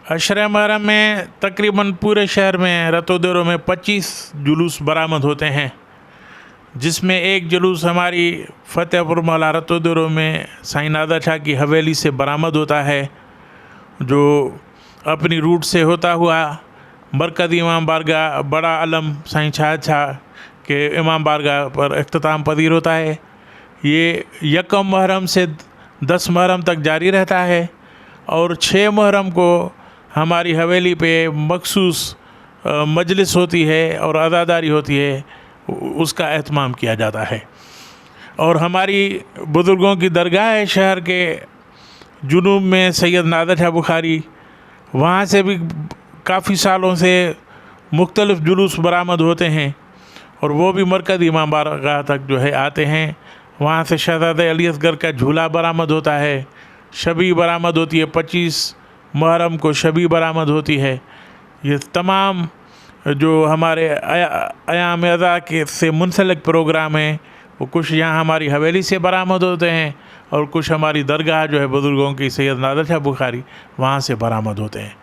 अशरा मुहर्रम में तकरीबन पूरे शहर में रतोदेरों में 25 जुलूस बरामद होते हैं, जिसमें एक जुलूस हमारी फ़तेहपुर मौला रतोदेरों में साईं नादर शाह की हवेली से बरामद होता है, जो अपनी रूट से होता हुआ मरकज़ी इमाम बारगाह बड़ा आलम साईं शाहद शाह के इमाम बारगाह पर इख्तिताम पजीर होता है। ये यकम मुहर्रम से 10 मुहर्रम तक जारी रहता है और 6 मुहर्रम को हमारी हवेली पे मखसूस मजलिस होती है और अज़ादारी होती है, उसका एहतमाम किया जाता है। और हमारी बुज़ुर्गों की दरगाह है शहर के जुनूब में सैयद नादर शाह बुखारी, वहाँ से भी काफ़ी सालों से मुख्तलिफ़ जुलूस बरामद होते हैं और वो भी मरकज़ी इमाम बारगाह तक जो है आते हैं। वहाँ से शहज़ादे अली असगर का झूला बरामद होता है, शबी बरामद होती है, 25 मुहर्रम को शबी बरामद होती है। ये तमाम जो हमारे अयाम अज़ा के से मुंसलिक प्रोग्राम हैं वो कुछ यहाँ हमारी हवेली से बरामद होते हैं और कुछ हमारी दरगाह जो है बुज़ुर्गों की सैयद नादर शाह बुखारी, वहाँ से बरामद होते हैं।